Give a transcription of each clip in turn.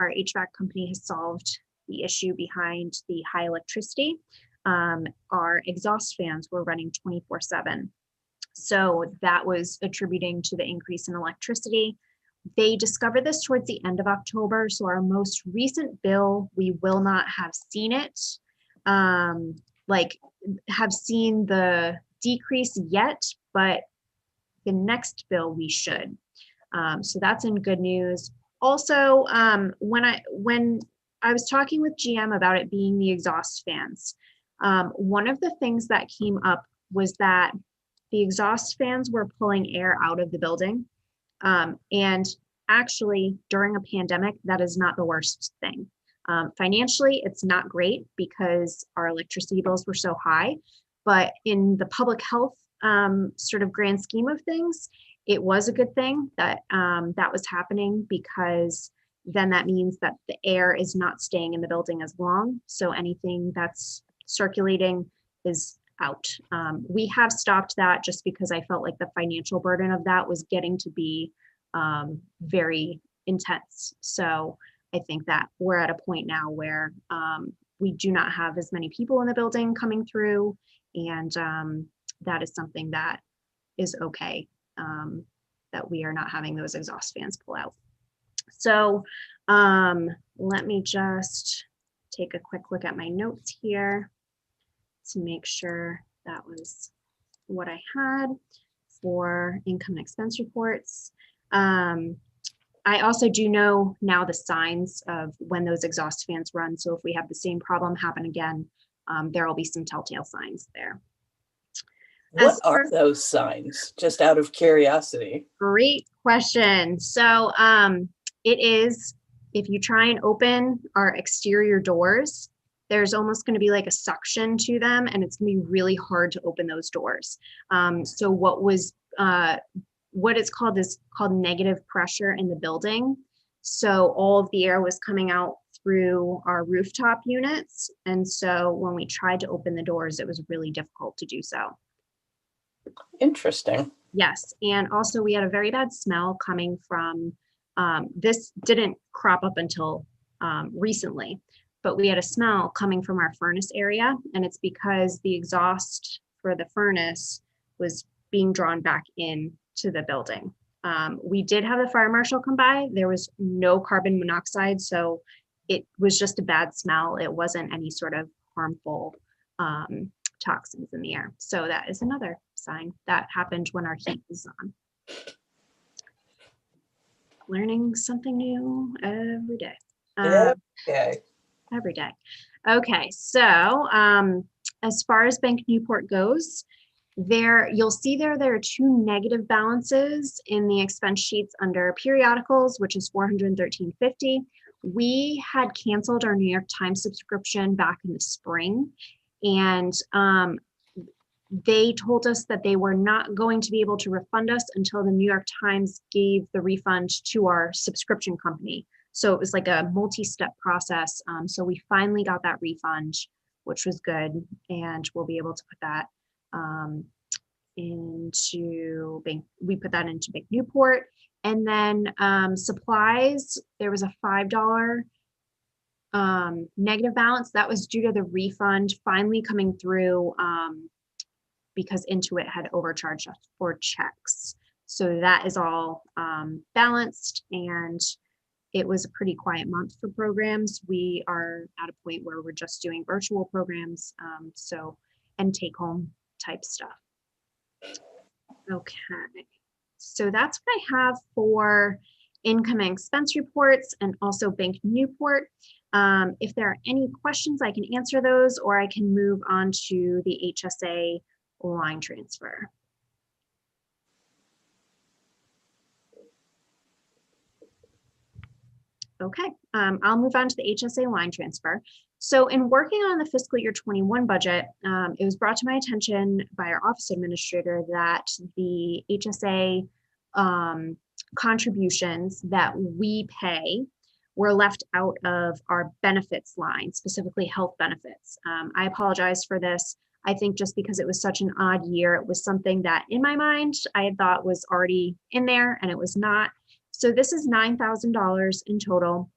our HVAC company has solved the issue behind the high electricity. Our exhaust fans were running 24/7. So that was attributing to the increase in electricity. They discovered this towards the end of October. So our most recent bill, we will not have seen it, have seen the decrease yet, but the next bill we should. So that's in good news. Also, when I was talking with GM about it being the exhaust fans, one of the things that came up was that the exhaust fans were pulling air out of the building. And actually, during a pandemic, that is not the worst thing. Financially, it's not great because our electricity bills were so high, but in the public health sort of grand scheme of things, it was a good thing that that was happening, because then that means that the air is not staying in the building as long. So anything that's circulating is out. We have stopped that just because I felt like the financial burden of that was getting to be very intense. So I think that we're at a point now where we do not have as many people in the building coming through, and that is something that is okay, that we are not having those exhaust fans pull out. So let me just take a quick look at my notes here to make sure that was what I had for income and expense reports. I also do know now the signs of when those exhaust fans run. So if we have the same problem happen again, there will be some telltale signs there. What are those signs, just out of curiosity? Great question. So it is, if you try and open our exterior doors, there's almost going to be like a suction to them, and it's going to be really hard to open those doors. So what it's called is called negative pressure in the building. So all of the air was coming out through our rooftop units. And so when we tried to open the doors, it was really difficult to do so. Interesting. Yes. And also we had a very bad smell coming from, this didn't crop up until recently, but we had a smell coming from our furnace area. And it's because the exhaust for the furnace was being drawn back in to the building. We did have the fire marshal come by. There was no carbon monoxide, so it was just a bad smell. It wasn't any sort of harmful toxins in the air. So that is another sign that happened when our heat was on. Learning something new every day. Every day. Okay, so as far as Bank Newport goes, you'll see there are two negative balances in the expense sheets under periodicals, which is $413.50. We had canceled our New York Times subscription back in the spring, and they told us that they were not going to be able to refund us until the New York Times gave the refund to our subscription company. So it was like a multi-step process. So we finally got that refund, which was good, and we'll be able to put that into Bank. We put that into Bank Newport. And then supplies, there was a $5 negative balance. That was due to the refund finally coming through because Intuit had overcharged us for checks. So that is all balanced, and it was a pretty quiet month for programs. We are at a point where we're just doing virtual programs, and take home type stuff. Okay, so that's what I have for income and expense reports and also Bank Newport. If there are any questions, I can answer those, or I can move on to the HSA line transfer. Okay, I'll move on to the HSA line transfer. So in working on the fiscal year 21 budget, it was brought to my attention by our office administrator that the HSA contributions that we pay were left out of our benefits line, specifically health benefits. I apologize for this. I think just because it was such an odd year, it was something that in my mind I had thought was already in there, and it was not. So this is $9,000 in total.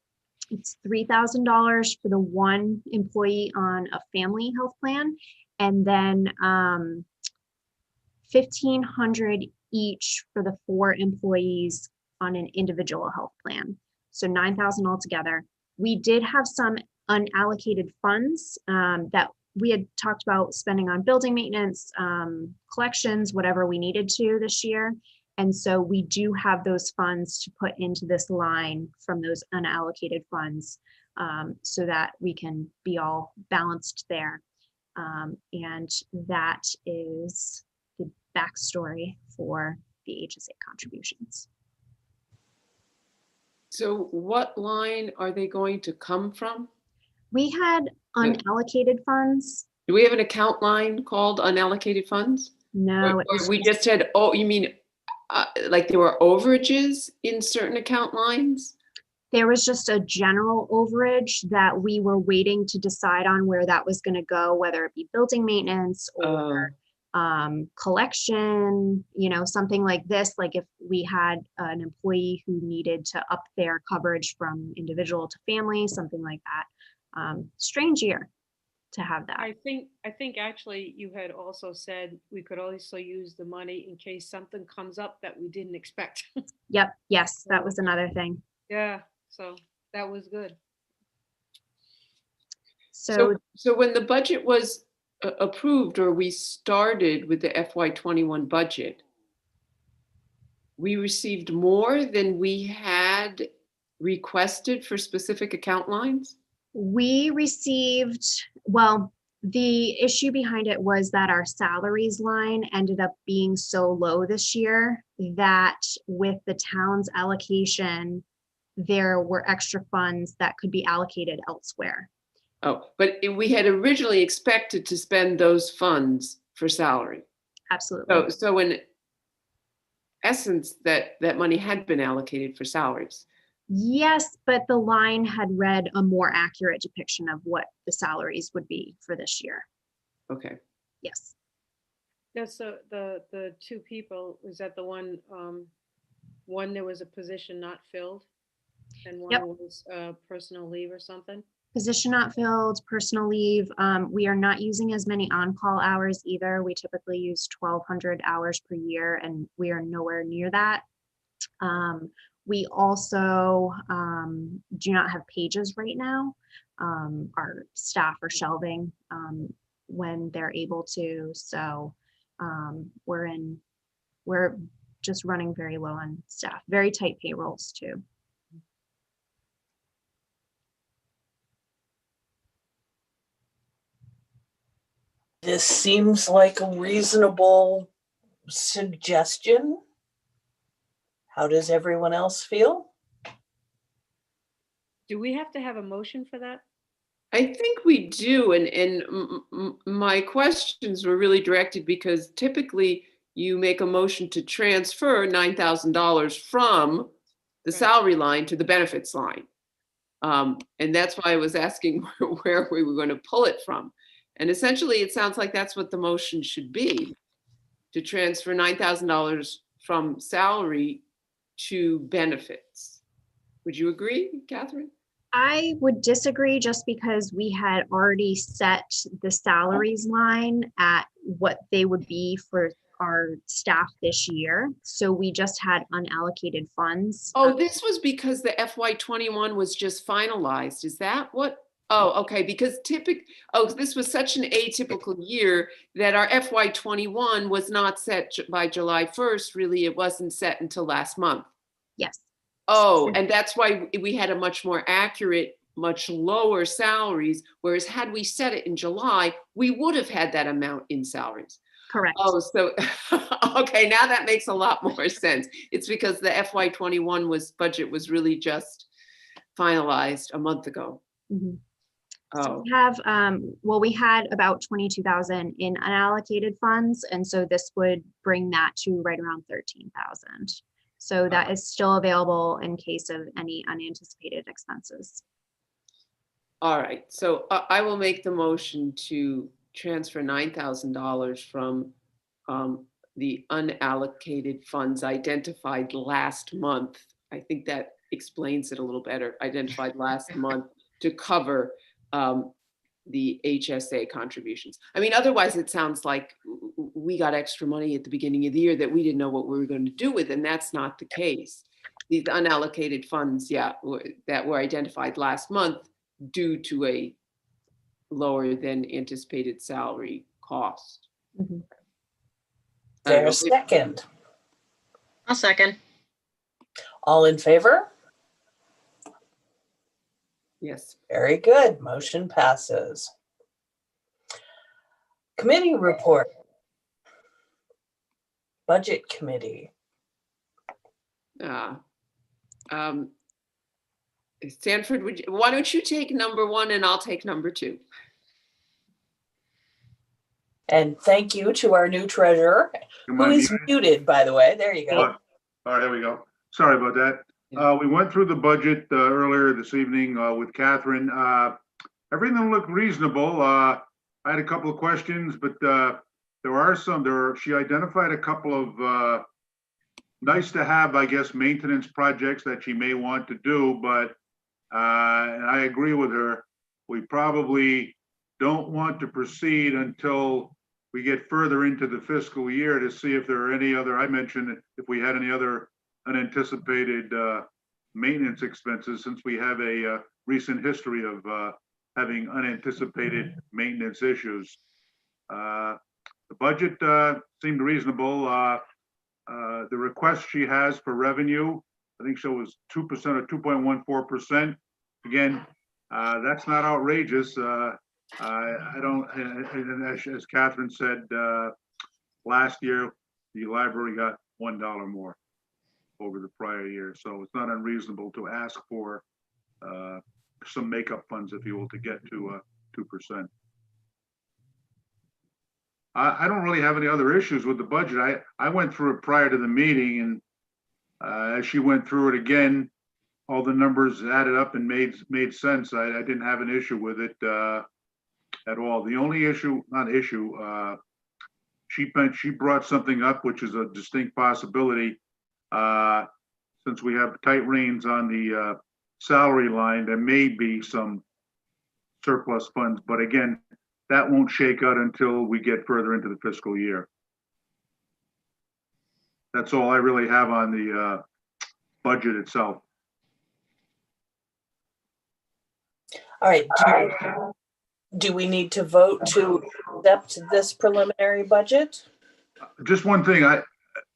It's $3,000 for the one employee on a family health plan, and then 1,500 each for the 4 employees on an individual health plan. So 9,000 altogether. We did have some unallocated funds that we had talked about spending on building maintenance, collections, whatever we needed to this year. And so we do have those funds to put into this line from those unallocated funds, so that we can be all balanced there. And that is the backstory for the HSA contributions. So what line are they going to come from? We had unallocated funds. Do we have an account line called unallocated funds? No, it Or was we just said, oh, you mean like there were overages in certain account lines? there was just a general overage that we were waiting to decide on where that was going to go, whether it be building maintenance or collection, something like this. Like if we had an employee who needed to up their coverage from individual to family, something like that. Strange year to have that. I think actually you had also said we could also use the money in case something comes up that we didn't expect. Yep. Yes, that was another thing. Yeah, so that was good. So when the budget was approved, or we started with the FY21 budget, we received more than we had requested for specific account lines? we received, well, the issue behind it was that our salaries line ended up being so low this year that with the town's allocation, there were extra funds that could be allocated elsewhere. Oh, but we had originally expected to spend those funds for salary. Absolutely. So in essence, that money had been allocated for salaries. Yes, but the line had read a more accurate depiction of what the salaries would be for this year. Okay. Yes. Yeah, so the two people, was that the one, one there was a position not filled and one Yep. was personal leave or something? Position not filled, personal leave. We are not using as many on-call hours either. We typically use 1,200 hours per year, and we are nowhere near that. We also do not have pages right now. Our staff are shelving when they're able to. So we're just running very low on staff, very tight payrolls too. This seems like a reasonable suggestion. How does everyone else feel? Do we have to have a motion for that? I think we do, and my questions were really directed because typically you make a motion to transfer $9,000 from the Right. salary line to the benefits line. And that's why I was asking where we were going to pull it from. And essentially, it sounds like that's what the motion should be, to transfer $9,000 from salary to benefits. Would you agree, Catherine? I would disagree just because we had already set the salaries line at what they would be for our staff this year. So we just had unallocated funds. Oh, this was because the FY21 was just finalized. Is that what? Oh, okay. Because this was such an atypical year that our FY21 was not set by July 1st. Really, it wasn't set until last month. Yes. Oh, and that's why we had a much more accurate, much lower salaries. Whereas had we set it in July, we would have had that amount in salaries. Correct. Oh, so, okay, now that makes a lot more sense. It's because the FY21 budget was really just finalized a month ago. Mm-hmm. Oh. So we have, we had about 22,000 in unallocated funds. And so this would bring that to right around 13,000. So that is still available in case of any unanticipated expenses. All right, so I will make the motion to transfer $9,000 from the unallocated funds identified last month. I think that explains it a little better, identified last month to cover the HSA contributions. I mean, otherwise it sounds like we got extra money at the beginning of the year that we didn't know what we were going to do with, and that's not the case. These unallocated funds, that were identified last month due to a lower than anticipated salary cost. Mhm. There a second? I'll second. All in favor? Yes. Very good. Motion passes. Committee report. Budget Committee. Sanford, why don't you take number 1 and I'll take number 2. And thank you to our new treasurer, who is muted, by the way. There you go. All right, there we go. Sorry about that. We went through the budget earlier this evening with Catherine. Everything looked reasonable. I had a couple of questions, but she identified a couple of nice to have, I guess, maintenance projects that she may want to do, but and I agree with her. We probably don't want to proceed until we get further into the fiscal year to see if there are any other, I mentioned if we had any other unanticipated maintenance expenses, since we have a recent history of having unanticipated maintenance issues. The budget seemed reasonable. The request she has for revenue, I think she was 2% or 2.14%. Again, that's not outrageous. I don't, and as Catherine said, last year, the library got $1 more over the prior year. So it's not unreasonable to ask for some makeup funds, if you will, to get to 2%. I don't really have any other issues with the budget. I went through it prior to the meeting, and as she went through it again, all the numbers added up and made sense. I didn't have an issue with it at all. The only issue, she brought something up, which is a distinct possibility. Since we have tight reins on the salary line, there may be some surplus funds, but again, that won't shake out until we get further into the fiscal year. That's all I really have on the budget itself. All right. Do we need to vote to accept this preliminary budget? Just one thing,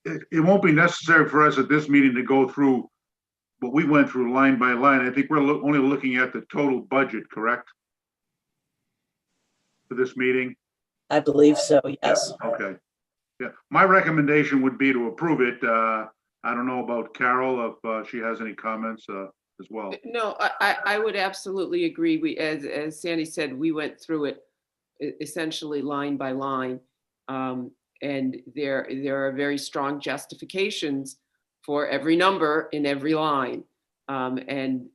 it won't be necessary for us at this meeting to go through what we went through line by line. I think we're only looking at the total budget, correct? For this meeting? I believe so, yes. Yeah, okay. Yeah, my recommendation would be to approve it. I don't know about Carol, if she has any comments as well. No, I would absolutely agree. We, as Sandy said, we went through it essentially line by line. And there are very strong justifications for every number in every line. And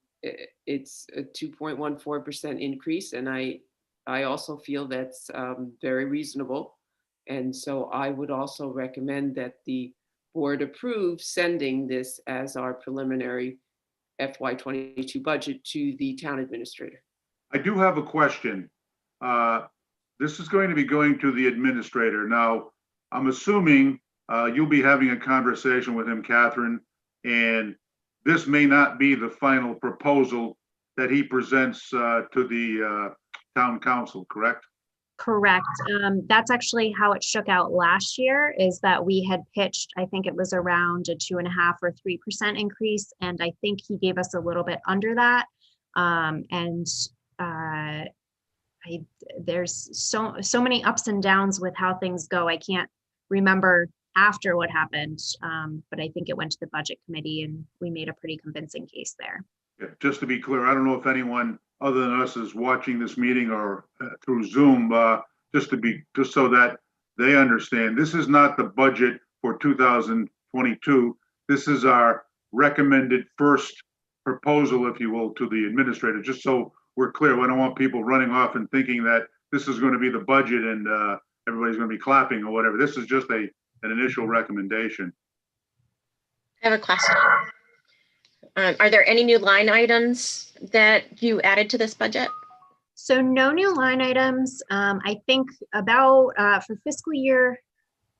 it's a 2.14% increase. And I also feel that's very reasonable. And so I would also recommend that the board approve sending this as our preliminary FY22 budget to the town administrator. I do have a question. This is going to be going to the administrator. Now, I'm assuming you'll be having a conversation with him, Catherine, and this may not be the final proposal that he presents to the town council, correct? Correct. That's actually how it shook out last year, is that we had pitched, I think it was around a 2.5 or 3% increase. And I think he gave us a little bit under that. There's so many ups and downs with how things go. I can't remember after what happened, but I think it went to the budget committee and we made a pretty convincing case there. Yeah, just to be clear, I don't know if anyone other than us is watching this meeting or through Zoom, just so that they understand, this is not the budget for 2022. This is our recommended first proposal, if you will, to the administrator, just so we're clear. I don't want people running off and thinking that this is going to be the budget and everybody's going to be clapping or whatever. This is just an initial recommendation. I have a question. Are there any new line items that you added to this budget? So no new line items. I think about for fiscal year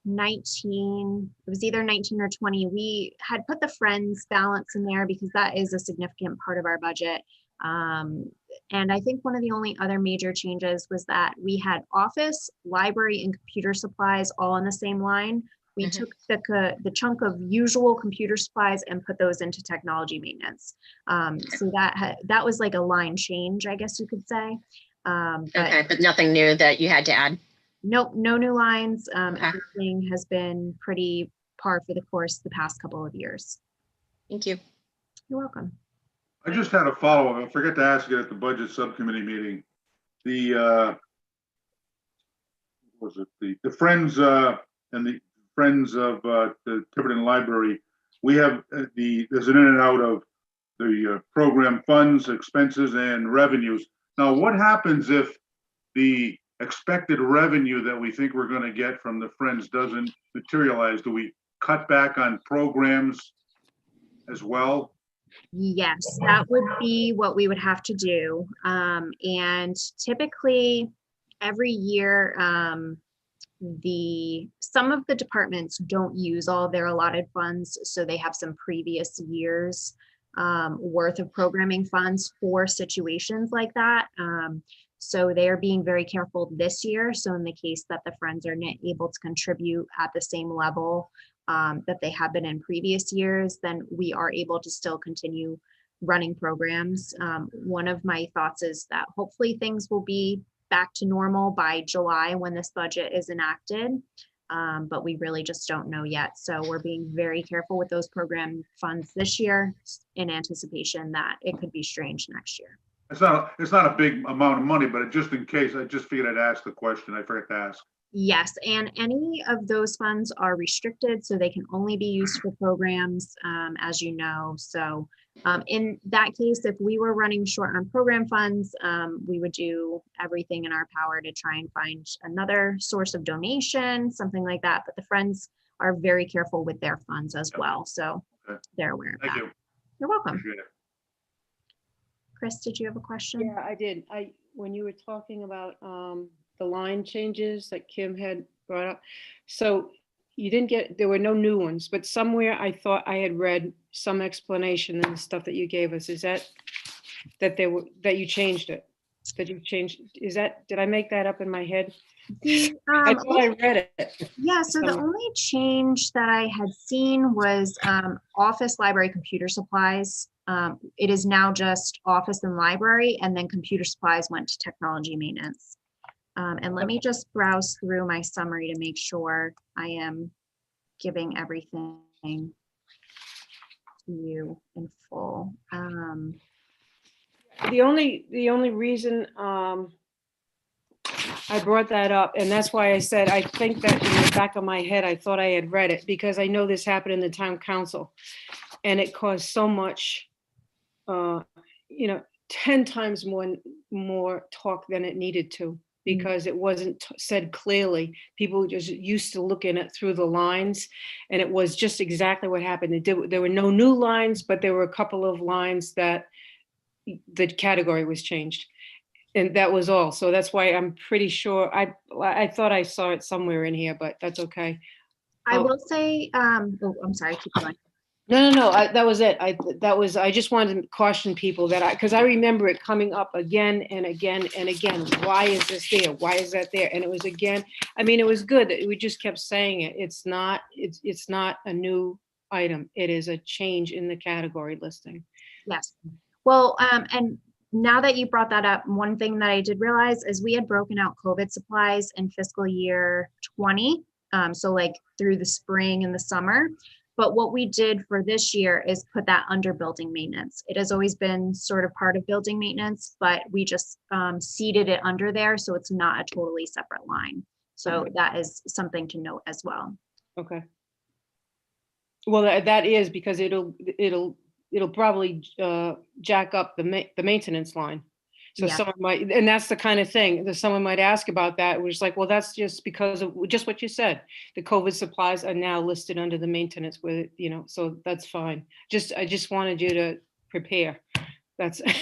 19, it was either 19 or 20, we had put the Friends balance in there because that is a significant part of our budget. And I think one of the only other major changes was that we had office, library, and computer supplies all on the same line. We took the chunk of usual computer supplies and put those into technology maintenance. So that was like a line change, I guess you could say. Okay, but nothing new that you had to add? Nope, no new lines. Okay. Everything has been pretty par for the course the past couple of years. Thank you. You're welcome. I just had a follow-up. I forgot to ask it at the budget subcommittee meeting. The, was it the Friends and the Friends of the Tiverton Library, we have there's an in and out of the program funds, expenses, and revenues. Now, what happens if the expected revenue that we think we're going to get from the Friends doesn't materialize? Do we cut back on programs as well? Yes, that would be what we would have to do. And typically every year, some of the departments don't use all their allotted funds, so they have some previous years worth of programming funds for situations like that. So they are being very careful this year. So in the case that the Friends are not able to contribute at the same level that they have been in previous years, then we are able to still continue running programs. One of my thoughts is that hopefully things will be back to normal by July when this budget is enacted. But we really just don't know yet. So we're being very careful with those program funds this year in anticipation that it could be strange next year. It's not a big amount of money, but just in case, I just figured I'd ask the question. I forgot to ask. Yes, and any of those funds are restricted, so they can only be used for programs, as you know. So in that case, if we were running short on program funds, we would do everything in our power to try and find another source of donation, something like that. But the Friends are very careful with their funds as well. So they're aware of that. Thank you. You're welcome. Appreciate it. Chris, did you have a question? Yeah, I did. When you were talking about the line changes that Kim had brought up, so you didn't get, there were no new ones, but somewhere I thought I had read some explanation in the stuff that you gave us. Is that you changed it? That you changed, did I make that up in my head? I thought I read it. Yeah, so the only change that I had seen was office, library, computer supplies. It is now just office and library, and then computer supplies went to technology maintenance. And let me just browse through my summary to make sure I am giving everything to you in full. The only reason I brought that up, and that's why I said I think that in the back of my head I thought I had read it, because I know this happened in the town council, and it caused so much, 10 times more talk than it needed to, because it wasn't said clearly. People just used to looking at through the lines, and it was just exactly what happened. There were no new lines, but there were a couple of lines that the category was changed, and that was all. So that's why I'm pretty sure I thought I saw it somewhere in here, but that's okay. I will say, I'm sorry, keep going. No, that was it. I just wanted to caution people that because I remember it coming up again and again and again. Why is this there? Why is that there? And it was again, it was good that we just kept saying it. It's not a new item. It is a change in the category listing. Yes. Well, and now that you brought that up, one thing that I did realize is we had broken out COVID supplies in fiscal year 20. So like through the spring and the summer. But what we did for this year is put that under building maintenance. It has always been sort of part of building maintenance, but we just seeded it under there. So it's not a totally separate line. So that is something to note as well. Okay. Well, that is because it'll probably jack up the maintenance line, So Yeah. someone might, and that's the kind of thing that someone might ask about that, which is like, well, that's just because of just what you said. The COVID supplies are now listed under the maintenance with, so that's fine. I just wanted you to prepare. That's, and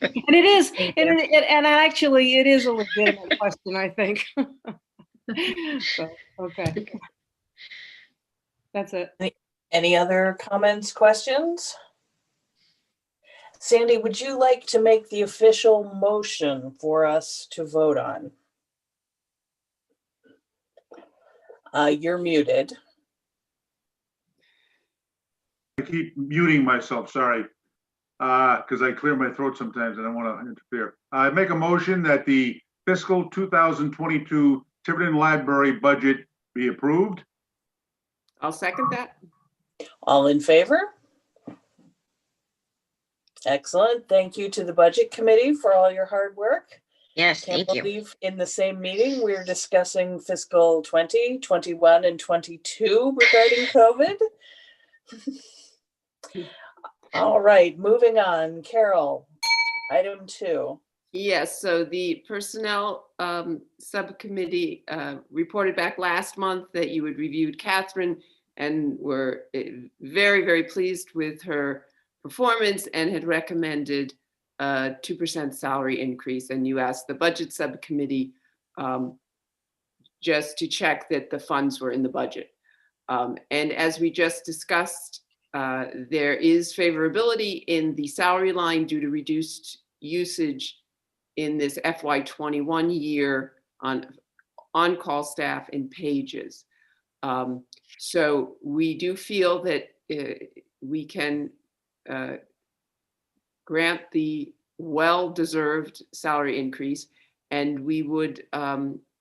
it is, Thank and, you. and actually it is a legitimate question, I think. So, okay. That's it. Any other comments, questions? Sandy, would you like to make the official motion for us to vote on? You're muted. I keep muting myself, sorry. Because I clear my throat sometimes and I don't want to interfere. I make a motion that the fiscal 2022 Tiverton Library budget be approved. I'll second that. All in favor? Excellent. Thank you to the Budget Committee for all your hard work. Yes, Can't thank you. believe in the same meeting, we're discussing fiscal 20, 21, and 22 regarding COVID. All right, moving on. Carol, item 2. Yes, so the Personnel Subcommittee reported back last month that you had reviewed Catherine and were very, very pleased with her performance and had recommended a 2% salary increase. And you asked the Budget Subcommittee just to check that the funds were in the budget. And as we just discussed, there is favorability in the salary line due to reduced usage in this FY21 year on on-call staff and pages. So we do feel that we can grant the well-deserved salary increase, and we would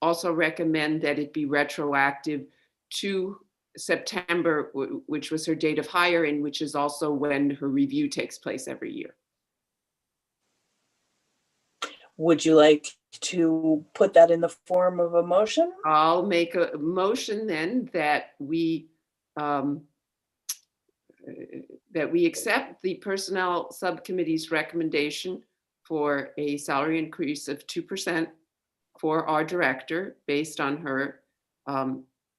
also recommend that it be retroactive to September, which was her date of hire, and which is also when her review takes place every year. Would you like to put that in the form of a motion? I'll make a motion then that we accept the Personnel Subcommittee's recommendation for a salary increase of 2% for our director based on her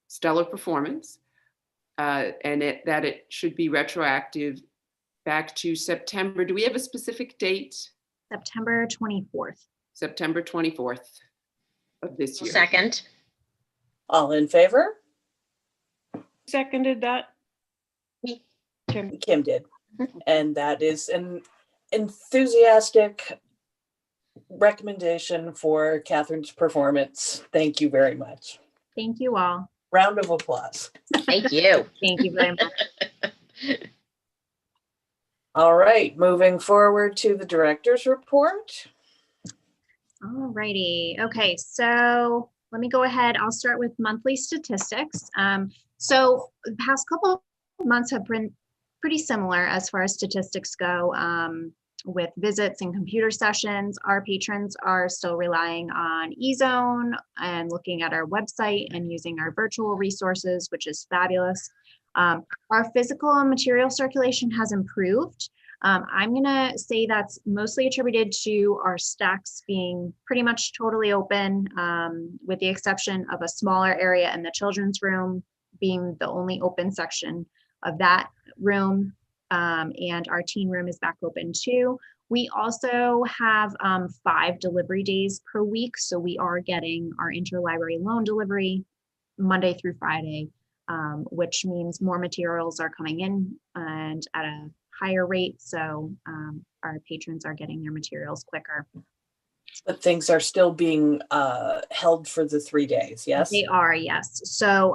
stellar performance, and that it should be retroactive back to September. Do we have a specific date? September 24th. September 24th of this year. Second. All in favor? Seconded that. Me. Kim did. And that is an enthusiastic recommendation for Catherine's performance. Thank you very much. Thank you all. Round of applause. Thank you. Thank you very much. All right, moving forward to the director's report. All righty. Okay, so let me go ahead. I'll start with monthly statistics. So the past couple of months have been pretty similar as far as statistics go. With visits and computer sessions, our patrons are still relying on eZone and looking at our website and using our virtual resources, which is fabulous. Our physical and material circulation has improved. I'm gonna say that's mostly attributed to our stacks being pretty much totally open, with the exception of a smaller area in the children's room being the only open section of that room. And our teen room is back open too. We also have 5 delivery days per week. So we are getting our interlibrary loan delivery Monday through Friday, which means more materials are coming in and at a higher rate. So our patrons are getting their materials quicker. But things are still being held for the 3 days, yes? They are, yes. So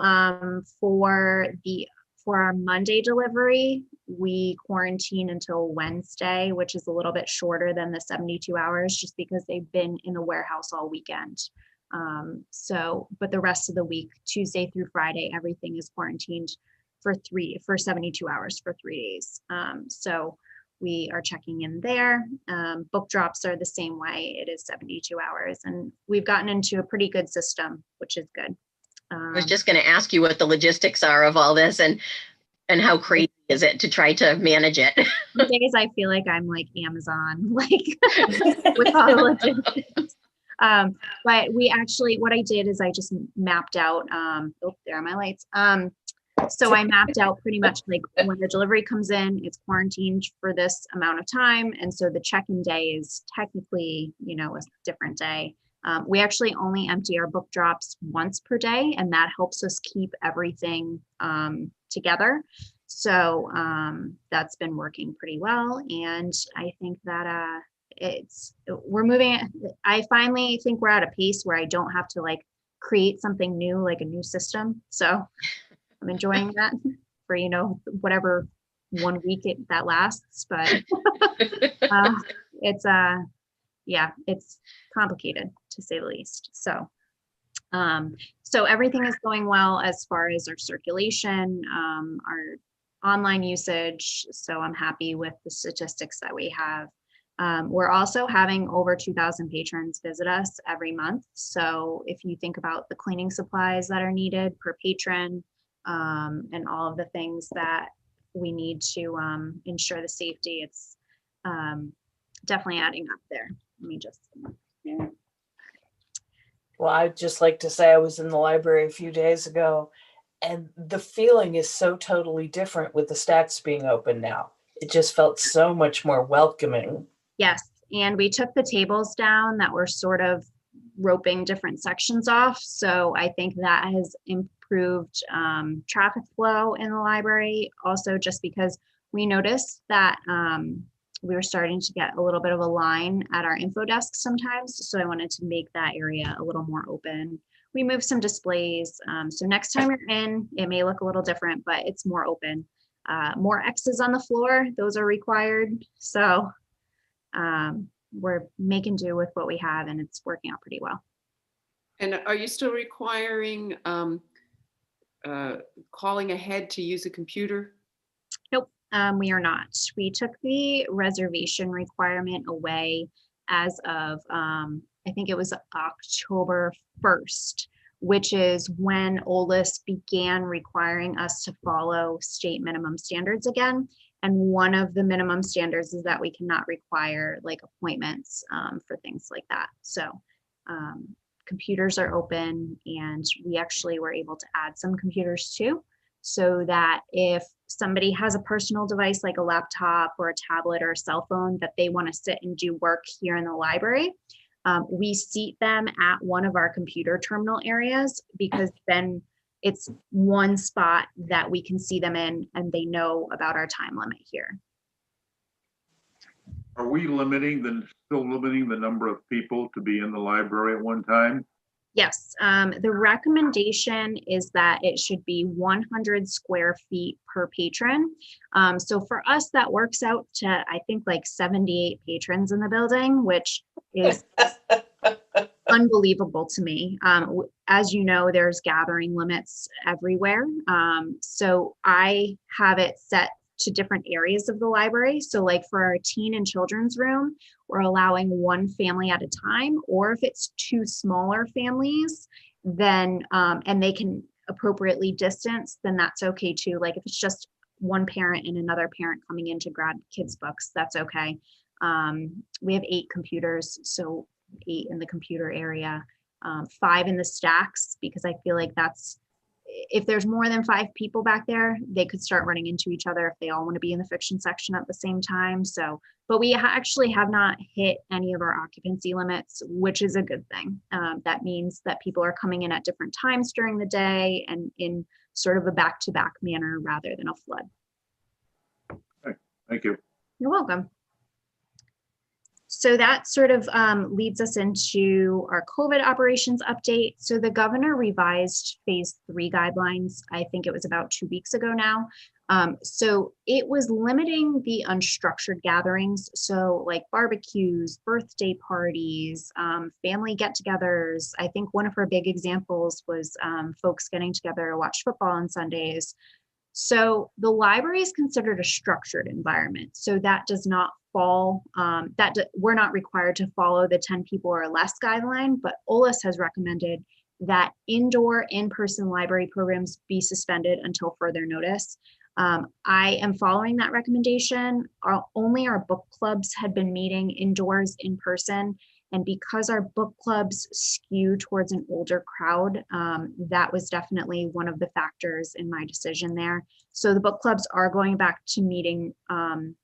for our Monday delivery, we quarantine until Wednesday, which is a little bit shorter than the 72 hours, just because they've been in the warehouse all weekend. But the rest of the week, Tuesday through Friday, everything is quarantined for 72 hours for 3 days. So we are checking in there. Book drops are the same way. It is 72 hours, and we've gotten into a pretty good system, which is good. I was just going to ask you what the logistics are of all this and how crazy is it to try to manage it? Some days I feel like I'm like Amazon, like with all the logistics. But we actually, what I did is I just mapped out, oh, there are my lights. So I mapped out pretty much like when the delivery comes in, it's quarantined for this amount of time. And so the check-in day is technically, you know, a different day. We actually only empty our book drops once per day, and that helps us keep everything together. So that's been working pretty well. And I think that we're moving. I finally think we're at a pace where I don't have to like create something new, like a new system. So I'm enjoying that for, you know, whatever 1 week that lasts, but it's yeah, it's complicated to say the least. So so everything is going well as far as our circulation, our online usage. So I'm happy with the statistics that we have. We're also having over 2,000 patrons visit us every month. So if you think about the cleaning supplies that are needed per patron, and all of the things that we need to ensure the safety, it's definitely adding up there. Let me just, yeah. Well, I'd just like to say I was in the library a few days ago, and the feeling is so totally different with the stacks being open now. It just felt so much more welcoming. Yes, and we took the tables down that were sort of roping different sections off. So I think that has improved traffic flow in the library. Also, just because we noticed that we were starting to get a little bit of a line at our info desk sometimes. So I wanted to make that area a little more open. We moved some displays. So next time you're in, it may look a little different, but it's more open. More X's on the floor, those are required. So we're making do with what we have, and it's working out pretty well. And are you still requiring calling ahead to use a computer? Nope, we are not. We took the reservation requirement away as of, I think it was October 1st, which is when OLIS began requiring us to follow state minimum standards again. And one of the minimum standards is that we cannot require like appointments for things like that. So computers are open, and we actually were able to add some computers too, so that if somebody has a personal device like a laptop or a tablet or a cell phone that they want to sit and do work here in the library, we seat them at one of our computer terminal areas, because then it's one spot that we can see them in, and they know about our time limit here. Are we still limiting the number of people to be in the library at one time? Yes, the recommendation is that it should be 100 square feet per patron. So for us, that works out to, I think, like 78 patrons in the building, which is unbelievable to me. As you know, there's gathering limits everywhere. So I have it set to different areas of the library. So like for our teen and children's room, we're allowing one family at a time, or if it's two smaller families, then, and they can appropriately distance, then that's okay too. Like if it's just one parent and another parent coming in to grab kids' books, that's okay. We have 8 computers, so 8 in the computer area, 5 in the stacks, because I feel like that's, if there's more than 5 people back there, they could start running into each other if they all want to be in the fiction section at the same time. So, but we actually have not hit any of our occupancy limits, which is a good thing. That means that people are coming in at different times during the day and in sort of a back-to-back manner rather than a flood. Okay, thank you. You're welcome. So that sort of leads us into our COVID operations update. So the governor revised phase 3 guidelines. I think it was about 2 weeks ago now. So it was limiting the unstructured gatherings. So like barbecues, birthday parties, family get-togethers. I think one of her big examples was folks getting together to watch football on Sundays. So the library is considered a structured environment. So that does not fall, we're not required to follow the 10 people or less guideline, but OLIS has recommended that indoor in-person library programs be suspended until further notice. I am following that recommendation. Only our book clubs had been meeting indoors in person. And because our book clubs skew towards an older crowd, that was definitely one of the factors in my decision there. So the book clubs are going back to meeting on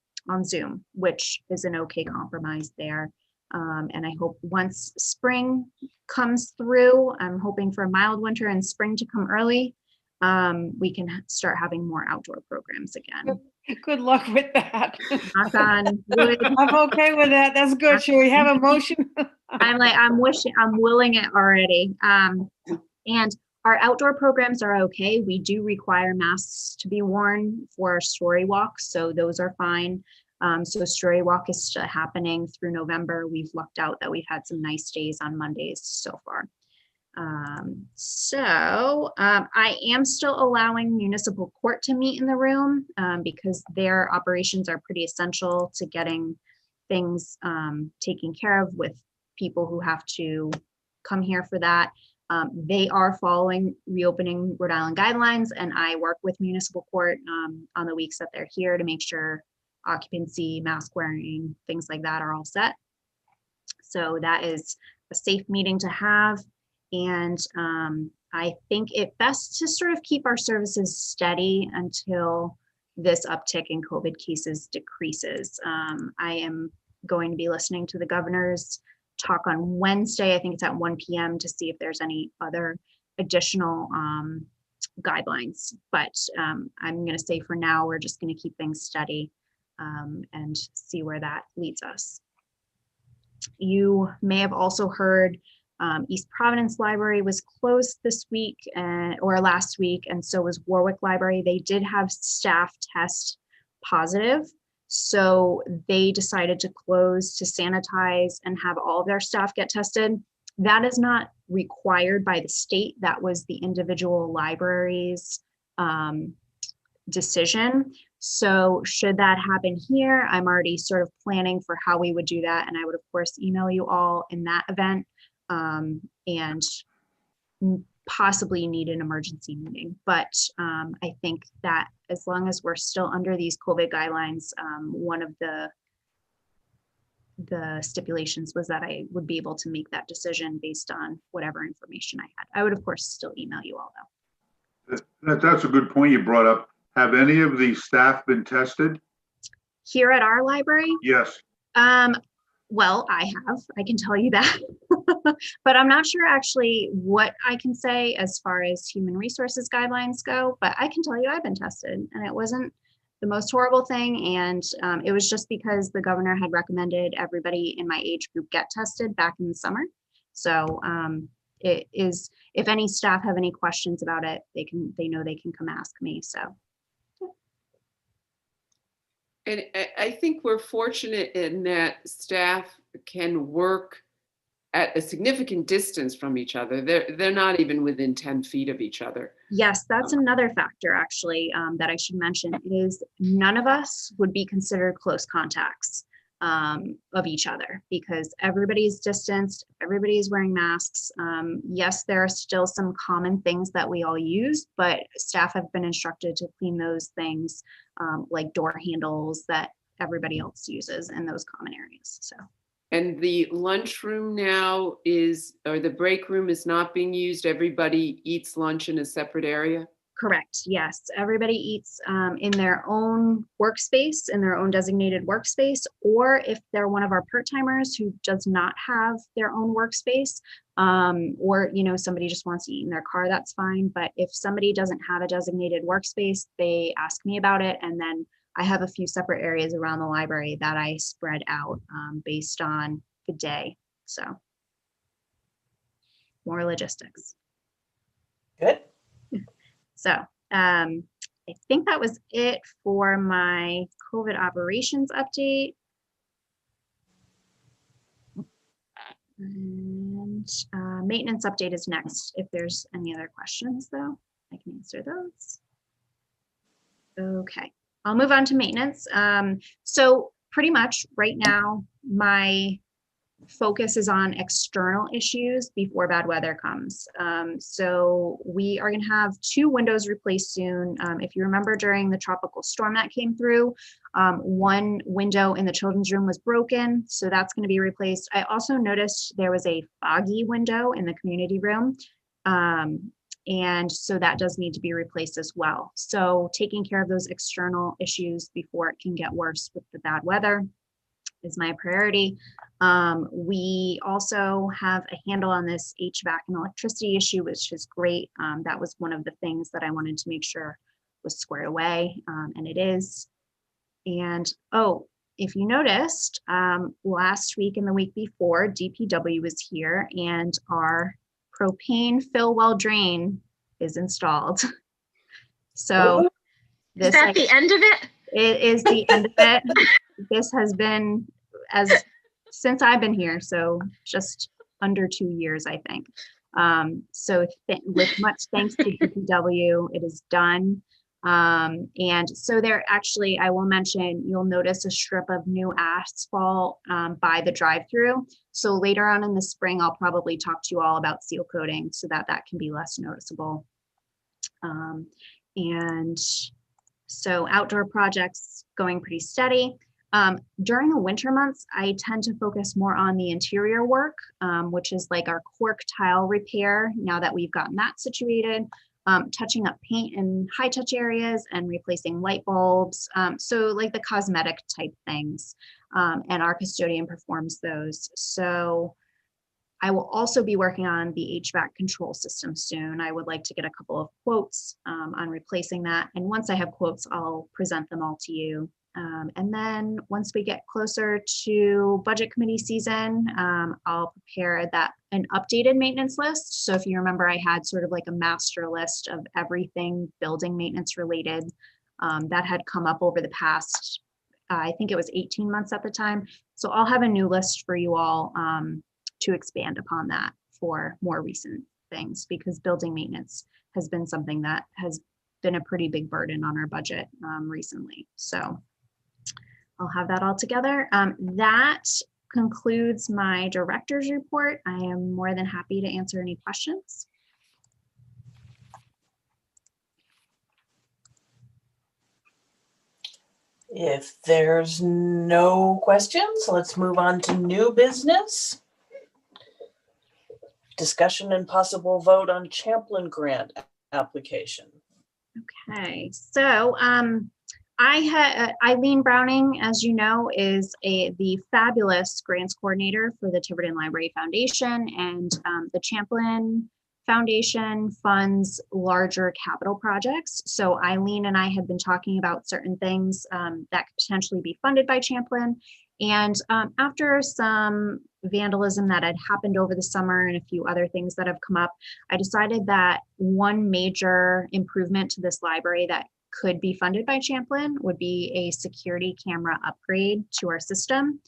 Zoom, which is an okay compromise there. And I hope once spring comes through, I'm hoping for a mild winter and spring to come early, we can start having more outdoor programs again. Good luck with that. Knock on wood. I'm okay with that. That's good. Should we have a motion? I'm willing it already. And our outdoor programs are okay. We do require masks to be worn for our story walks, so those are fine. So story walk is still happening through November. We've lucked out that we've had some nice days on Mondays so far. I am still allowing municipal court to meet in the room because their operations are pretty essential to getting things taken care of with people who have to come here for that. They are following reopening Rhode Island guidelines, and I work with municipal court on the weeks that they're here to make sure occupancy, mask wearing, things like that are all set. So that is a safe meeting to have. And I think it best to sort of keep our services steady until this uptick in COVID cases decreases. I am going to be listening to the governor's talk on Wednesday. I think it's at 1 p.m. to see if there's any other additional guidelines. But I'm going to say for now, we're just going to keep things steady and see where that leads us. You may have also heard East Providence Library was closed this week or last week, and so was Warwick Library. They did have staff test positive, so they decided to close to sanitize and have all of their staff get tested. That is not required by the state. That was the individual library's decision. So should that happen here, I'm already sort of planning for how we would do that, and I would of course email you all in that event. And possibly need an emergency meeting. But I think that as long as we're still under these COVID guidelines, one of the stipulations was that I would be able to make that decision based on whatever information I had. I would of course still email you all though. That's a good point you brought up. Have any of the staff been tested? Here at our library? Yes. Well, I can tell you that, but I'm not sure actually what I can say as far as human resources guidelines go, but I can tell you I've been tested and it wasn't the most horrible thing. And it was just because the governor had recommended everybody in my age group get tested back in the summer. So it is, if any staff have any questions about it, they know they can come ask me, so. And I think we're fortunate in that staff can work at a significant distance from each other. They're not even within 10 feet of each other. Yes, that's another factor actually that I should mention is none of us would be considered close contacts of each other because everybody's distanced, everybody's wearing masks. Yes, there are still some common things that we all use, but staff have been instructed to clean those things like door handles that everybody else uses in those common areas. So. And the lunchroom now or the break room is not being used. Everybody eats lunch in a separate area? Correct. Yes. Everybody eats in their own workspace, in their own designated workspace, or if they're one of our part-timers who does not have their own workspace, or, somebody just wants to eat in their car, that's fine. But if somebody doesn't have a designated workspace, they ask me about it. And then I have a few separate areas around the library that I spread out based on the day. So more logistics. Good. So I think that was it for my COVID operations update. And maintenance update is next. If there's any other questions though, I can answer those. Okay, I'll move on to maintenance. So pretty much right now, my focus is on external issues before bad weather comes. So we are going to have 2 windows replaced soon. If you remember during the tropical storm that came through, 1 window in the children's room was broken, so that's going to be replaced. I also noticed there was a foggy window in the community room. And so that does need to be replaced as well. So taking care of those external issues before it can get worse with the bad weather is my priority. We also have a handle on this HVAC and electricity issue, which is great. That was one of the things that I wanted to make sure was squared away, and it is. And oh, if you noticed, last week and the week before, DPW was here and our propane fill well drain is installed. So Is that the end of it? it is the end of it. This has been since I've been here, so just under 2 years, I think. So with much thanks to DPW, it is done. And so there actually, I will mention, you'll notice a strip of new asphalt by the drive-through. So later on in the spring, I'll probably talk to you all about seal coating so that that can be less noticeable. And so outdoor projects going pretty steady. During the winter months, I tend to focus more on the interior work, which is like our cork tile repair. Now that we've gotten that situated, touching up paint in high touch areas and replacing light bulbs. So like the cosmetic type things, and our custodian performs those. So I will also be working on the HVAC control system soon. I would like to get a couple of quotes on replacing that. And once I have quotes, I'll present them all to you. And then once we get closer to budget committee season, I'll prepare an updated maintenance list. So if you remember, I had sort of like a master list of everything building maintenance related that had come up over the past, I think it was 18 months at the time. So I'll have a new list for you all to expand upon that for more recent things, because building maintenance has been something that has been a pretty big burden on our budget recently. So I'll have that all together. That concludes my director's report. I am more than happy to answer any questions. If there's no questions, let's move on to new business. Discussion and possible vote on Champlin grant application. Okay, so Eileen Browning, as you know, is the fabulous grants coordinator for the Tiverton Library Foundation, and the Champlin Foundation funds larger capital projects. So Eileen and I had been talking about certain things that could potentially be funded by Champlin. And after some vandalism that had happened over the summer and a few other things that have come up, I decided that one major improvement to this library that could be funded by Champlin would be a security camera upgrade to our system.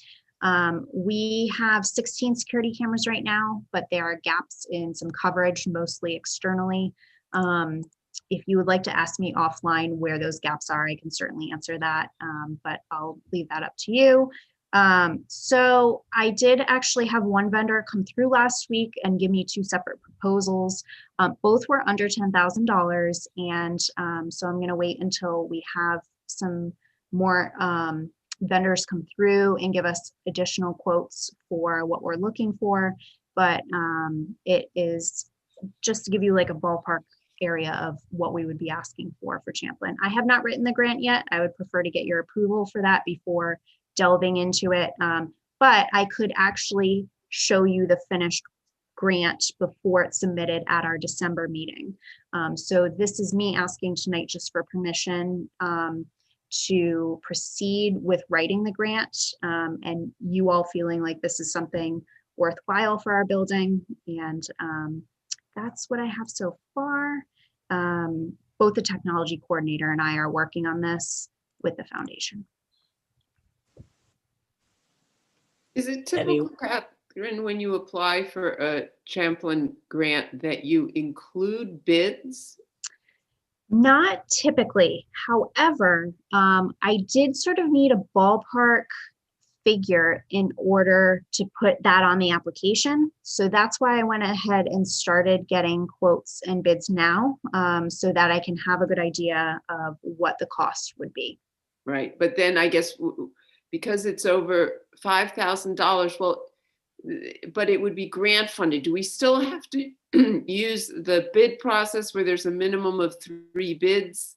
We have 16 security cameras right now, but there are gaps in some coverage, mostly externally. If you would like to ask me offline where those gaps are, I can certainly answer that, but I'll leave that up to you. So I did actually have one vendor come through last week and give me 2 separate proposals. Both were under $10,000. And so I'm going to wait until we have some more vendors come through and give us additional quotes for what we're looking for. But it is just to give you like a ballpark area of what we would be asking for Champlin. I have not written the grant yet. I would prefer to get your approval for that before delving into it. But I could actually show you the finished grant before it's submitted at our December meeting. So this is me asking tonight just for permission to proceed with writing the grant, and you all feeling like this is something worthwhile for our building. And that's what I have so far. Both the technology coordinator and I are working on this with the foundation. Is it typical, Catherine, when you apply for a Champlin grant that you include bids? Not typically. However, I did sort of need a ballpark figure in order to put that on the application. So that's why I went ahead and started getting quotes and bids now, so that I can have a good idea of what the cost would be. Right, but then I guess because it's over $5,000, well, but it would be grant funded. Do we still have to use the bid process where there's a minimum of 3 bids?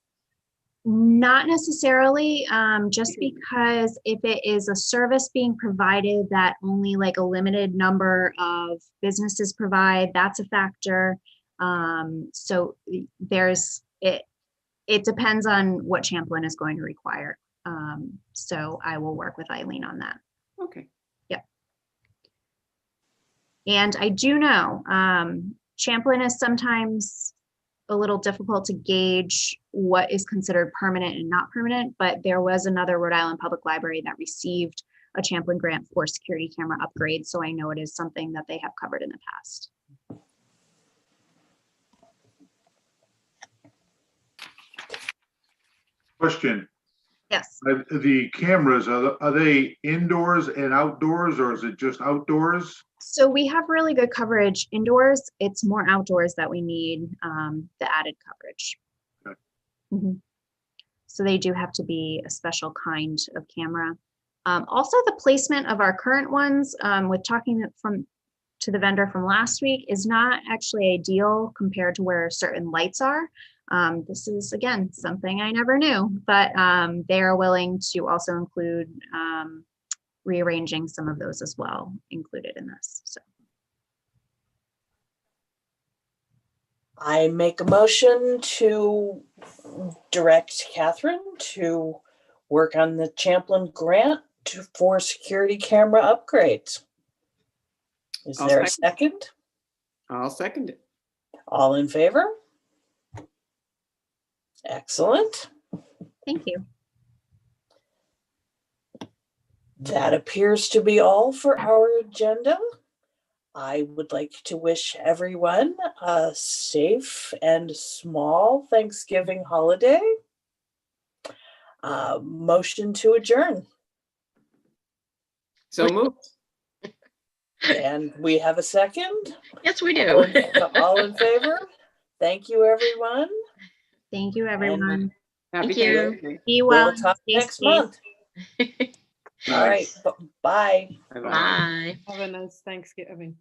Not necessarily, just because if it is a service being provided that only like a limited number of businesses provide, that's a factor. So it depends on what Champlin is going to require. So I will work with Eileen on that. Okay. And I do know Champlin is sometimes a little difficult to gauge what is considered permanent and not permanent, but there was another Rhode Island Public Library that received a Champlin grant for security camera upgrade. So I know it is something that they have covered in the past. Question. Yes. The cameras, are they indoors and outdoors, or is it just outdoors? So we have really good coverage indoors. It's more outdoors that we need the added coverage. Okay. Mhm. So they do have to be a special kind of camera. Also, the placement of our current ones, with talking to the vendor from last week, is not actually ideal compared to where certain lights are. This is, again, something I never knew, but they are willing to also include rearranging some of those as well included in this. So I make a motion to direct Catherine to work on the Champlin grant for security camera upgrades. Is I'll there a second? I'll second it. All in favor? Excellent. thank you. That appears to be all for our agenda. I would like to wish everyone a safe and small Thanksgiving holiday. Motion to adjourn. So moved. And we have a second. Yes, we All do. all in favor? Thank you, everyone. Thank you, everyone. Happy Thank you. Thanksgiving. Be well. We'll talk Stay next safe. month. All right, bye. Bye-bye. Bye. Have a nice Thanksgiving.